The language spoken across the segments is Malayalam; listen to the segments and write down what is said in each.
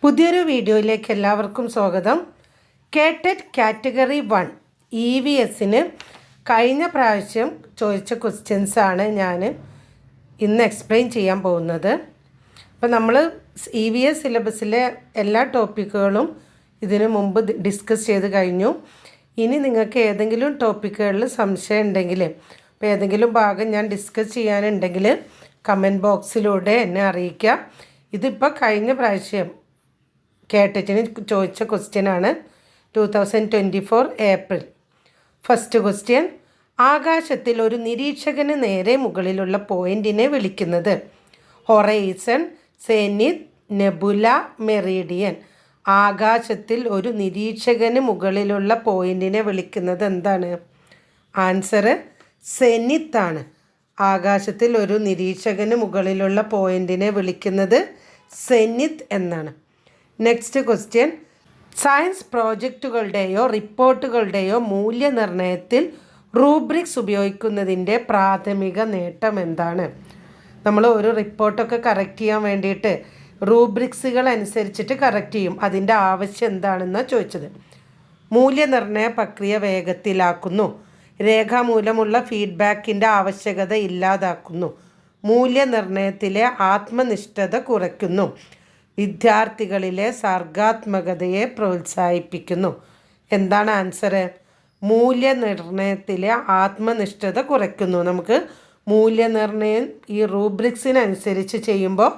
പുതിയൊരു വീഡിയോയിലേക്ക് എല്ലാവർക്കും സ്വാഗതം. കേട്ടറ്റ് കാറ്റഗറി 1 EVSന് കഴിഞ്ഞ പ്രാവശ്യം ചോദിച്ച ക്വസ്റ്റ്യൻസാണ് ഞാൻ ഇന്ന് എക്സ്പ്ലെയിൻ ചെയ്യാൻ പോകുന്നത്. അപ്പോൾ നമ്മൾ EVS സിലബസിലെ എല്ലാ ടോപ്പിക്കുകളും ഇതിനു മുമ്പ് ഡിസ്കസ് ചെയ്ത് കഴിഞ്ഞു. ഇനി നിങ്ങൾക്ക് ഏതെങ്കിലും ടോപ്പിക്കുകളിൽ സംശയം ഉണ്ടെങ്കിൽ, അപ്പോൾ ഏതെങ്കിലും ഭാഗം ഞാൻ ഡിസ്കസ് ചെയ്യാനുണ്ടെങ്കിൽ കമൻറ്റ് ബോക്സിലൂടെ എന്നെ അറിയിക്കുക. ഇതിപ്പോൾ കഴിഞ്ഞ പ്രാവശ്യം കേട്ടറ്റിന് ചോദിച്ച ക്വസ്റ്റ്യനാണ്. 2024 ഏപ്രിൽ. ഫസ്റ്റ് ക്വസ്റ്റ്യൻ: ആകാശത്തിൽ ഒരു നിരീക്ഷകന് നേരെ മുകളിലുള്ള പോയിന്റിനെ വിളിക്കുന്നത്? Horizon, zenith, nebula, Meridian. ആകാശത്തിൽ ഒരു നിരീക്ഷകന് മുകളിലുള്ള പോയിന്റിനെ വിളിക്കുന്നത് എന്താണ്? ആൻസർ സെനിത്താണ്. ആകാശത്തിൽ ഒരു നിരീക്ഷകന് മുകളിലുള്ള പോയിന്റിനെ വിളിക്കുന്നത് സെനിത്ത് എന്നാണ്. നെക്സ്റ്റ് ക്വസ്റ്റ്യൻ: സയൻസ് പ്രോജക്റ്റുകളുടെയോ റിപ്പോർട്ടുകളുടെയോ മൂല്യനിർണ്ണയത്തിൽ റൂബ്രിക്സ് ഉപയോഗിക്കുന്നതിൻ്റെ പ്രാഥമിക നേട്ടം എന്താണ്? നമ്മൾ ഒരു റിപ്പോർട്ടൊക്കെ കറക്റ്റ് ചെയ്യാൻ വേണ്ടിയിട്ട് റൂബ്രിക്സുകൾ അനുസരിച്ചിട്ട് കറക്റ്റ് ചെയ്യും. അതിൻ്റെ ആവശ്യം എന്താണെന്നാണ് ചോദിച്ചത്. മൂല്യനിർണ്ണയ പ്രക്രിയ വേഗത്തിലാക്കുന്നു, രേഖാമൂലമുള്ള ഫീഡ്ബാക്കിൻ്റെ ആവശ്യകത ഇല്ലാതാക്കുന്നു, മൂല്യനിർണ്ണയത്തിലെ ആത്മനിഷ്ഠത കുറയ്ക്കുന്നു, വിദ്യാർത്ഥികളിലെ സർഗാത്മകതയെ പ്രോത്സാഹിപ്പിക്കുന്നു. എന്താണ് ആൻസർ? മൂല്യനിർണ്ണയത്തിലെ ആത്മനിഷ്ഠത കുറയ്ക്കുന്നു. നമുക്ക് മൂല്യനിർണ്ണയം ഈ റൂബ്രിക്സിനനുസരിച്ച് ചെയ്യുമ്പോൾ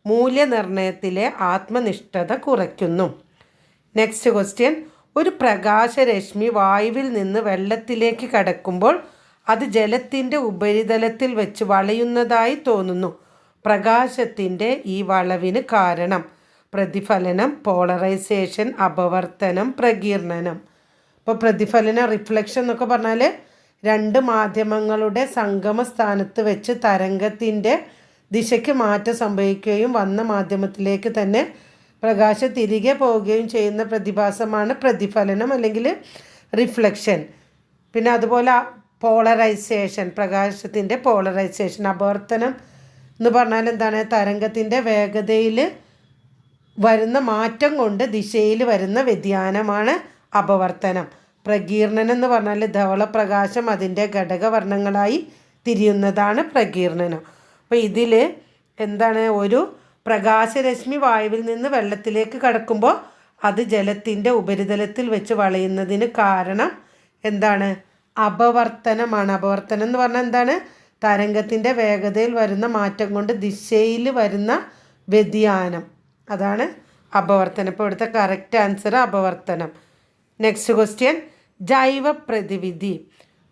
മൂല്യനിർണ്ണയത്തിലെ ആത്മനിഷ്ഠത കുറയ്ക്കുന്നു. നെക്സ്റ്റ് ക്വസ്റ്റ്യൻ: ഒരു പ്രകാശരശ്മി വായുവിൽ നിന്ന് വെള്ളത്തിലേക്ക് കടക്കുമ്പോൾ അത് ജലത്തിൻ്റെ ഉപരിതലത്തിൽ വെച്ച് വളയുന്നതായി തോന്നുന്നു. പ്രകാശത്തിൻ്റെ ഈ വളവിന് കാരണം? പ്രതിഫലനം, പോളറൈസേഷൻ, അപവർത്തനം, പ്രകീർണനം. ഇപ്പോൾ പ്രതിഫലനം, റിഫ്ലക്ഷൻ എന്നൊക്കെ പറഞ്ഞാൽ രണ്ട് മാധ്യമങ്ങളുടെ സംഗമ സ്ഥാനത്ത് വെച്ച് തരംഗത്തിൻ്റെ ദിശയ്ക്ക് മാറ്റം സംഭവിക്കുകയും വന്ന മാധ്യമത്തിലേക്ക് തന്നെ പ്രകാശം തിരികെ പോവുകയും ചെയ്യുന്ന പ്രതിഭാസമാണ് പ്രതിഫലനം അല്ലെങ്കിൽ റിഫ്ലക്ഷൻ. പിന്നെ അതുപോലെ പോളറൈസേഷൻ, പ്രകാശത്തിൻ്റെ പോളറൈസേഷൻ. അപവർത്തനം എന്ന് പറഞ്ഞാൽ എന്താണ്? തരംഗത്തിൻ്റെ വേഗതയിൽ വരുന്ന മാറ്റം കൊണ്ട് ദിശയിൽ വരുന്ന വ്യതിയാനമാണ് അപവർത്തനം. പ്രകീർണനം എന്ന് പറഞ്ഞാൽ ധവളപ്രകാശം അതിൻ്റെ ഘടകവർണ്ണങ്ങളായി തിരിയുന്നതാണ് പ്രകീർണനം. അപ്പോൾ ഇതിൽ എന്താണ്? ഒരു പ്രകാശരശ്മി വായുവിൽ നിന്ന് വെള്ളത്തിലേക്ക് കടക്കുമ്പോൾ അത് ജലത്തിൻ്റെ ഉപരിതലത്തിൽ വെച്ച് വളയുന്നതിന് കാരണം എന്താണ്? അപവർത്തനമാണ്. അപവർത്തനം എന്ന് പറഞ്ഞാൽ എന്താണ്? തരംഗത്തിൻ്റെ വേഗതയിൽ വരുന്ന മാറ്റം കൊണ്ട് ദിശയിൽ വരുന്ന വ്യതിയാനം, അതാണ് അപവർത്തനം. ഇപ്പോൾ ഇവിടുത്തെ കറക്റ്റ് ആൻസർ അപവർത്തനം. നെക്സ്റ്റ് ക്വസ്റ്റ്യൻ: ജൈവ പ്രതിവിധി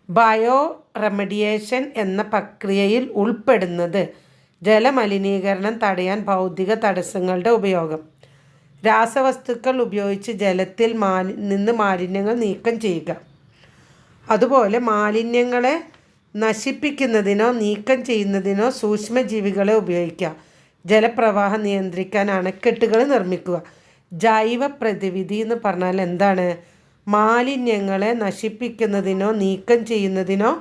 ബയോ റെമഡിയേഷൻ എന്ന പ്രക്രിയയിൽ ഉൾപ്പെടുന്നത്? ജലമലിനീകരണം തടയാൻ ഭൗതിക തടസ്സങ്ങളുടെ ഉപയോഗം, രാസവസ്തുക്കൾ ഉപയോഗിച്ച് ജലത്തിൽ നിന്ന് മാലിന്യങ്ങൾ നീക്കം ചെയ്യുക, അതുപോലെ മാലിന്യങ്ങളെ നശിപ്പിക്കുന്നതിനോ നീക്കം ചെയ്യുന്നതിനോ സൂക്ഷ്മജീവികളെ ഉപയോഗിക്കുക, ജലപ്രവാഹം നിയന്ത്രിക്കാൻ അണക്കെട്ടുകൾ നിർമ്മിക്കുക. ജൈവ പ്രതിവിധി എന്ന് പറഞ്ഞാൽ എന്താണ്? മാലിന്യങ്ങളെ നശിപ്പിക്കുന്നതിനോ നീക്കം ചെയ്യുന്നതിനോ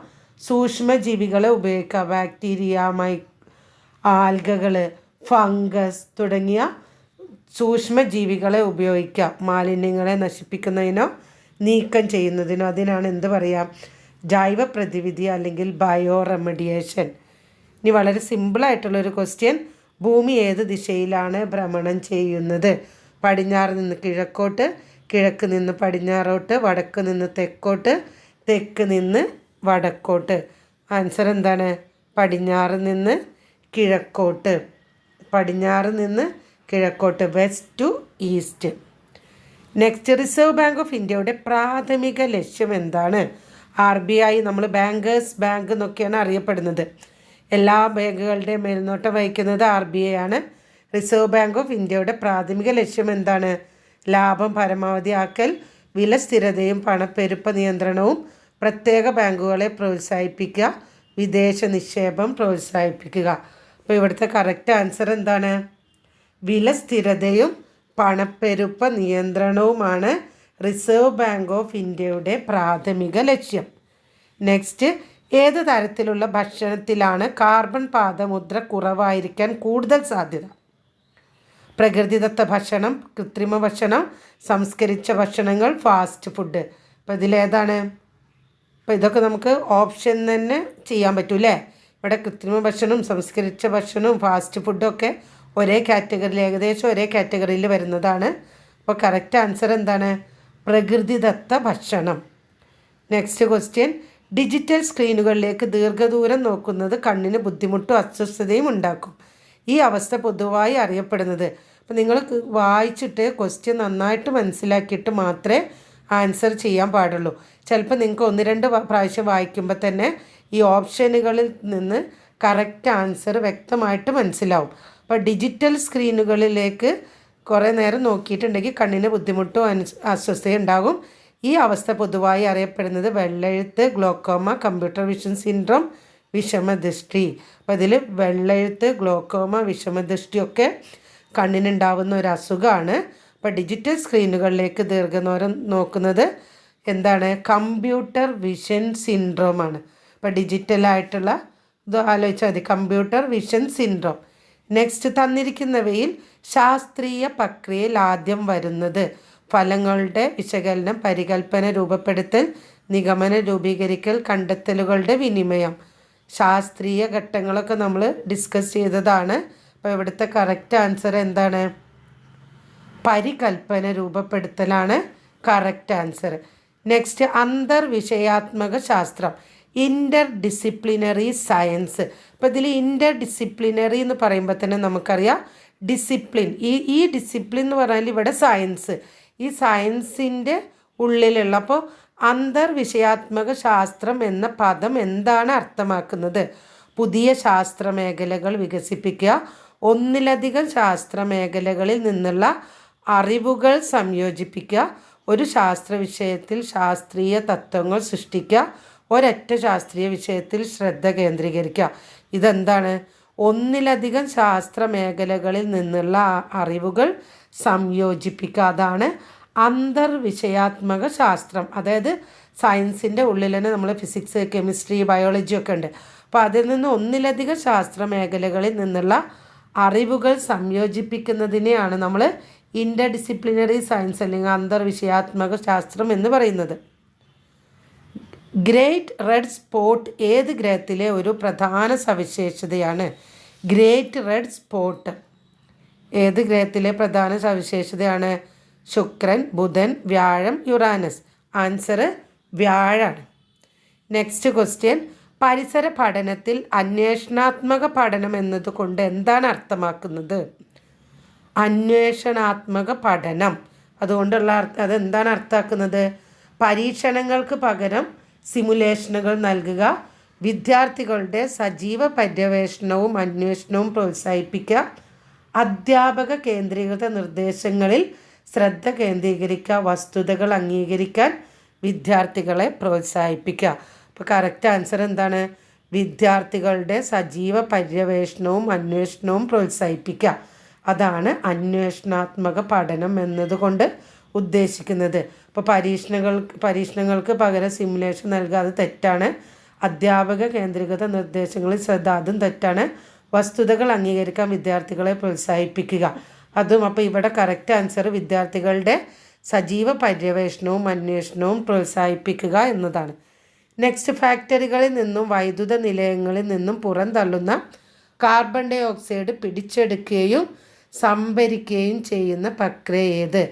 സൂക്ഷ്മജീവികളെ ഉപയോഗിക്കുക. ബാക്ടീരിയ, ആൽഗകൾ, ഫംഗസ് തുടങ്ങിയ സൂക്ഷ്മജീവികളെ ഉപയോഗിക്കുക മാലിന്യങ്ങളെ നശിപ്പിക്കുന്നതിനോ നീക്കം ചെയ്യുന്നതിനോ. അതിനാണ് എന്ത് പറയാം? ജൈവ പ്രതിവിധി അല്ലെങ്കിൽ ബയോ റെമഡിയേഷൻ. ഇനി വളരെ സിമ്പിളായിട്ടുള്ളൊരു ക്വസ്റ്റ്യൻ: ഭൂമി ഏത് ദിശയിലാണ് ഭ്രമണം ചെയ്യുന്നത്? പടിഞ്ഞാറ് നിന്ന് കിഴക്കോട്ട്, കിഴക്ക് നിന്ന് പടിഞ്ഞാറോട്ട്, വടക്ക് നിന്ന് തെക്കോട്ട്, തെക്ക് നിന്ന് വടക്കോട്ട്. ആൻസർ എന്താണ്? പടിഞ്ഞാറ് നിന്ന് കിഴക്കോട്ട്. പടിഞ്ഞാറ് നിന്ന് കിഴക്കോട്ട്, west to east. Next: reserve bank of ഇന്ത്യയുടെ പ്രാഥമിക ലക്ഷ്യം എന്താണ്? RBI, നമ്മൾ ബാങ്കേഴ്സ് ബാങ്ക് എന്നൊക്കെയാണ് അറിയപ്പെടുന്നത്. എല്ലാ ബാങ്കുകളുടെയും മേൽനോട്ടം വഹിക്കുന്നത് RBI ആണ്. റിസർവ് ബാങ്ക് ഓഫ് ഇന്ത്യയുടെ പ്രാഥമിക ലക്ഷ്യം എന്താണ്? ലാഭം പരമാവധിയാക്കൽ, വില സ്ഥിരതയും പണപ്പെരുപ്പ നിയന്ത്രണവും, പ്രത്യേക ബാങ്കുകളെ പ്രോത്സാഹിപ്പിക്കുക, വിദേശ നിക്ഷേപം പ്രോത്സാഹിപ്പിക്കുക. അപ്പോൾ ഇവിടുത്തെ കറക്റ്റ് ആൻസർ എന്താണ്? വില സ്ഥിരതയും പണപ്പെരുപ്പ നിയന്ത്രണവുമാണ് റിസർവ് ബാങ്ക് ഓഫ് ഇന്ത്യയുടെ പ്രാഥമിക ലക്ഷ്യം. നെക്സ്റ്റ്: ഏത് തരത്തിലുള്ള ഭക്ഷണത്തിലാണ് കാർബൺ പാദമുദ്ര കുറവായിരിക്കാൻ കൂടുതൽ സാധ്യത? പ്രകൃതിദത്ത ഭക്ഷണം, കൃത്രിമ ഭക്ഷണം, സംസ്കരിച്ച ഭക്ഷണങ്ങൾ, ഫാസ്റ്റ് ഫുഡ്. അപ്പോൾ ഇതിലേതാണ്? അപ്പോൾ ഇതൊക്കെ നമുക്ക് ഓപ്ഷൻ തന്നെ ചെയ്യാൻ പറ്റൂലേ. ഇവിടെ കൃത്രിമ ഭക്ഷണവും സംസ്കരിച്ച ഭക്ഷണവും ഫാസ്റ്റ് ഫുഡൊക്കെ ഒരേ കാറ്റഗറിയിൽ, ഏകദേശം ഒരേ കാറ്റഗറിയിൽ വരുന്നതാണ്. അപ്പോൾ കറക്റ്റ് ആൻസർ എന്താണ്? പ്രകൃതിദത്ത ഭക്ഷണം. Next question. ഡിജിറ്റൽ സ്ക്രീനുകളിലേക്ക് ദീർഘദൂരം നോക്കുന്നത് കണ്ണിന് ബുദ്ധിമുട്ടും അസ്വസ്ഥതയും ഉണ്ടാക്കും. ഈ അവസ്ഥ പൊതുവായി അറിയപ്പെടുന്നത്. അപ്പോൾ നിങ്ങൾ വായിച്ചിട്ട് ക്വസ്റ്റ്യൻ നന്നായിട്ട് മനസ്സിലാക്കിയിട്ട് മാത്രമേ ആൻസർ ചെയ്യാൻ പാടുള്ളൂ. ചിലപ്പോൾ നിങ്ങൾക്ക് 1-2 പ്രാവശ്യം വായിക്കുമ്പോൾ തന്നെ ഈ ഓപ്ഷനുകളിൽ നിന്ന് കറക്റ്റ് ആൻസർ വ്യക്തമായിട്ട് മനസ്സിലാവും. അപ്പോൾ ഡിജിറ്റൽ സ്ക്രീനുകളിലേക്ക് കുറേ നേരം നോക്കിയിട്ടുണ്ടെങ്കിൽ കണ്ണിന് ബുദ്ധിമുട്ടും അസ്വസ്ഥയും ഉണ്ടാകും. ഈ അവസ്ഥ പൊതുവായി അറിയപ്പെടുന്നത് വെള്ളെഴുത്ത്, ഗ്ലോക്കോമ, കമ്പ്യൂട്ടർ വിഷൻ സിൻഡ്രോം, വിഷമദൃഷ്ടി. അപ്പോൾ ഇതിൽ വെള്ളെഴുത്ത്, ഗ്ലോക്കോമ, വിഷമദൃഷ്ടിയൊക്കെ കണ്ണിനുണ്ടാവുന്ന ഒരു അസുഖമാണ്. അപ്പോൾ ഡിജിറ്റൽ സ്ക്രീനുകളിലേക്ക് ദീർഘനേരം നോക്കുന്നത് എന്താണ്? കമ്പ്യൂട്ടർ വിഷൻ സിൻഡ്രോമാണ്. അപ്പോൾ ഡിജിറ്റലായിട്ടുള്ള ഇത് ആലോചിച്ചാൽ മതി, കമ്പ്യൂട്ടർ വിഷൻ സിൻഡ്രോം. നെക്സ്റ്റ്, തന്നിരിക്കുന്നവയിൽ ശാസ്ത്രീയ പ്രക്രിയയിൽ ആദ്യം വരുന്നത് ഫലങ്ങളുടെ വിശകലനം, പരികൽപ്പന രൂപപ്പെടുത്തൽ, നിഗമനം രൂപീകരിക്കൽ, കണ്ടെത്തലുകളുടെ വിനിമയം. ശാസ്ത്രീയ ഘട്ടങ്ങളൊക്കെ നമ്മൾ ഡിസ്കസ് ചെയ്തതാണ്. അപ്പോൾ ഇവിടുത്തെ കറക്റ്റ് ആൻസർ എന്താണ്? പരികൽപ്പന രൂപപ്പെടുത്തലാണ് കറക്റ്റ് ആൻസർ. നെക്സ്റ്റ്, അന്തർവിഷയാത്മക ശാസ്ത്രം, ഇൻ്റർ ഡിസിപ്ലിനറി സയൻസ്. അപ്പോൾ ഇതിൽ ഇൻ്റർ ഡിസിപ്ലിനറി എന്ന് പറയുമ്പോൾ തന്നെ നമുക്കറിയാം ഡിസിപ്ലിൻ. ഈ ഡിസിപ്ലിൻ എന്ന് പറഞ്ഞാൽ ഇവിടെ സയൻസ്, ഈ സയൻസിൻ്റെ ഉള്ളിലുള്ള. അപ്പോൾ അന്തർവിഷയാത്മക ശാസ്ത്രം എന്ന പദം എന്താണ് അർത്ഥമാക്കുന്നത്? പുതിയ ശാസ്ത്ര മേഖലകൾ വികസിപ്പിക്കുക, ഒന്നിലധികം ശാസ്ത്ര മേഖലകളിൽ നിന്നുള്ള അറിവുകൾ സംയോജിപ്പിക്കുക, ഒരു ശാസ്ത്ര വിഷയത്തിൽ ശാസ്ത്രീയ തത്വങ്ങൾ സൃഷ്ടിക്കുക, ഒരൊറ്റ ശാസ്ത്രീയ വിഷയത്തിൽ ശ്രദ്ധ കേന്ദ്രീകരിക്കുക. ഇതെന്താണ്? ഒന്നിലധികം ശാസ്ത്ര മേഖലകളിൽ നിന്നുള്ള അറിവുകൾ സംയോജിപ്പിക്കുക. അതാണ് അന്തർവിഷയാത്മക ശാസ്ത്രം. അതായത് സയൻസിൻ്റെ ഉള്ളിൽ തന്നെ നമ്മൾ ഫിസിക്സ്, കെമിസ്ട്രി, ബയോളജി ഒക്കെ ഉണ്ട്. അപ്പോൾ അതിൽ നിന്ന് ഒന്നിലധികം ശാസ്ത്ര മേഖലകളിൽ നിന്നുള്ള അറിവുകൾ സംയോജിപ്പിക്കുന്നതിനെയാണ് നമ്മൾ ഇൻ്റർ ഡിസിപ്ലിനറി സയൻസ് അല്ലെങ്കിൽ അന്തർവിഷയാത്മക ശാസ്ത്രം എന്ന് പറയുന്നത്. ഗ്രേറ്റ് റെഡ് സ്പോട്ട് ഏത് ഗ്രഹത്തിലെ ഒരു പ്രധാന സവിശേഷതയാണ്? ഗ്രേറ്റ് റെഡ് സ്പോട്ട് ഏത് ഗ്രഹത്തിലെ പ്രധാന സവിശേഷതയാണ്? ശുക്രൻ, ബുധൻ, വ്യാഴം, യുറാനസ്. ആൻസർ വ്യാഴാണ്. Next question. പരിസര പഠനത്തിൽ അന്വേഷണാത്മക പഠനം എന്നതുകൊണ്ട് എന്താണ് അർത്ഥമാക്കുന്നത്? അന്വേഷണാത്മക പഠനം അതുകൊണ്ടുള്ള അതെന്താണ് അർത്ഥമാക്കുന്നത്? പരീക്ഷണങ്ങൾക്ക് പകരം സിമുലേഷനുകൾ നൽകുക, വിദ്യാർത്ഥികളുടെ സജീവ പര്യവേഷണവും അന്വേഷണവും പ്രോത്സാഹിപ്പിക്കുക, അധ്യാപക കേന്ദ്രീകൃത നിർദ്ദേശങ്ങളിൽ ശ്രദ്ധ കേന്ദ്രീകരിക്കുക, വസ്തുതകൾ അംഗീകരിക്കാൻ വിദ്യാർത്ഥികളെ പ്രോത്സാഹിപ്പിക്കുക. അപ്പോൾ കറക്റ്റ് ആൻസർ എന്താണ്? വിദ്യാർത്ഥികളുടെ സജീവ പര്യവേഷണവും അന്വേഷണവും പ്രോത്സാഹിപ്പിക്കുക. അതാണ് അന്വേഷണാത്മക പഠനം എന്നതുകൊണ്ട് ഉദ്ദേശിക്കുന്നത്. അപ്പോൾ പരീക്ഷണങ്ങൾക്ക് പകരം സിമുലേഷൻ നൽകുക, അത് തെറ്റാണ്. അധ്യാപക കേന്ദ്രീകൃത നിർദ്ദേശങ്ങളിൽ ശ്രദ്ധ, അതും തെറ്റാണ്. വസ്തുതകൾ അംഗീകരിക്കാൻ വിദ്യാർത്ഥികളെ പ്രോത്സാഹിപ്പിക്കുക, അതും. അപ്പോൾ ഇവിടെ കറക്റ്റ് ആൻസർ വിദ്യാർത്ഥികളുടെ സജീവ പര്യവേഷണവും അന്വേഷണവും പ്രോത്സാഹിപ്പിക്കുക എന്നതാണ്. നെക്സ്റ്റ്, ഫാക്ടറികളിൽ നിന്നും വൈദ്യുത നിലയങ്ങളിൽ നിന്നും പുറന്തള്ളുന്ന കാർബൺ ഡൈ ഓക്സൈഡ് പിടിച്ചെടുക്കുകയും സംഭരിക്കുകയും ചെയ്യുന്ന പ്രക്രിയ ഏത്?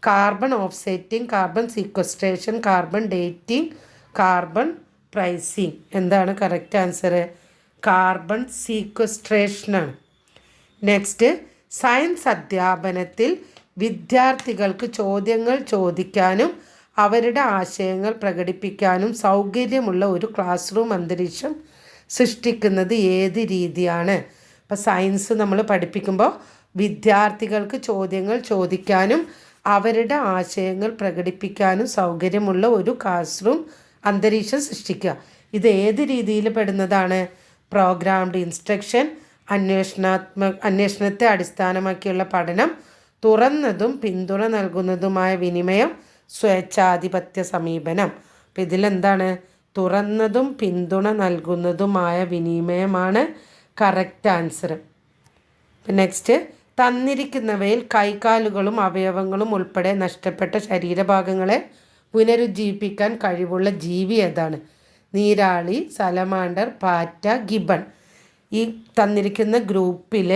Carbon offsetting, carbon sequestration, carbon dating, carbon pricing. എന്താണ് കറക്റ്റ് ആൻസർ? കാർബൺ സീക്വസ്ട്രേഷനാണ്. നെക്സ്റ്റ്, സയൻസ് അധ്യാപനത്തിൽ വിദ്യാർത്ഥികൾക്ക് ചോദ്യങ്ങൾ ചോദിക്കാനും അവരുടെ ആശയങ്ങൾ പ്രകടിപ്പിക്കാനും സൗകര്യമുള്ള ഒരു ക്ലാസ് റൂം അന്തരീക്ഷം സൃഷ്ടിക്കുന്നത് ഏത് രീതിയാണ്? ഇപ്പോൾ സയൻസ് നമ്മൾ പഠിപ്പിക്കുമ്പോൾ വിദ്യാർത്ഥികൾക്ക് ചോദ്യങ്ങൾ ചോദിക്കാനും അവരുടെ ആശയങ്ങൾ പ്രകടിപ്പിക്കാനും സൗകര്യമുള്ള ഒരു ക്ലാസ് റൂം അന്തരീക്ഷം സൃഷ്ടിക്കുക. ഇത് ഏത് രീതിയിൽ പെടുന്നതാണ്? പ്രോഗ്രാംഡ് ഇൻസ്ട്രക്ഷൻ, അന്വേഷണത്തെ അടിസ്ഥാനമാക്കിയുള്ള പഠനം, തുറന്നതും പിന്തുണ നൽകുന്നതുമായ വിനിമയം, സ്വേച്ഛാധിപത്യ സമീപനം. അപ്പോൾ ഇതിലെന്താണ്? തുറന്നതും പിന്തുണ നൽകുന്നതുമായ വിനിമയമാണ് കറക്റ്റ് ആൻസർ. നെക്സ്റ്റ്, തന്നിരിക്കുന്നവയിൽ കൈകാലുകളും അവയവങ്ങളും ഉൾപ്പെടെ നഷ്ടപ്പെട്ട ശരീരഭാഗങ്ങളെ പുനരുജ്ജീവിപ്പിക്കാൻ കഴിവുള്ള ജീവി ഏതാണ്? നീരാളി, സലമാണ്ടർ, പാറ്റ, ഗിബൺ. ഈ തന്നിരിക്കുന്ന ഗ്രൂപ്പിൽ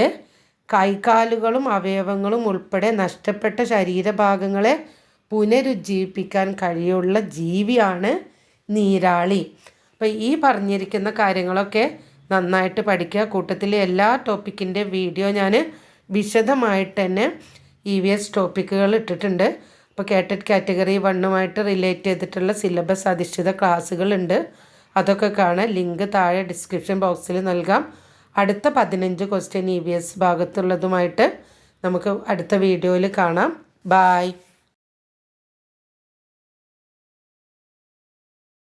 കൈകാലുകളും അവയവങ്ങളും ഉൾപ്പെടെ നഷ്ടപ്പെട്ട ശരീരഭാഗങ്ങളെ പുനരുജ്ജീവിപ്പിക്കാൻ കഴിയുള്ള ജീവിയാണ് നീരാളി. അപ്പോൾ ഈ പറഞ്ഞിരിക്കുന്ന കാര്യങ്ങളൊക്കെ നന്നായിട്ട് പഠിക്കുക. കൂട്ടത്തിൽ എല്ലാ ടോപ്പിക്കിൻ്റെ വീഡിയോ ഞാൻ വിശദമായിട്ട് തന്നെ EVS ടോപ്പിക്കുകൾ ഇട്ടിട്ടുണ്ട്. അപ്പോൾ കേട്ടറ്റ് കാറ്റഗറി 1 റിലേറ്റ് ചെയ്തിട്ടുള്ള സിലബസ് അധിഷ്ഠിത ക്ലാസ്സുകളുണ്ട്. അതൊക്കെ കാണാൻ ലിങ്ക് താഴെ ഡിസ്ക്രിപ്ഷൻ ബോക്സിൽ നൽകാം. അടുത്ത 15 ക്വസ്റ്റ്യൻ EVS ഭാഗത്തുള്ളതുമായിട്ട് നമുക്ക് അടുത്ത വീഡിയോയിൽ കാണാം. ബായ്.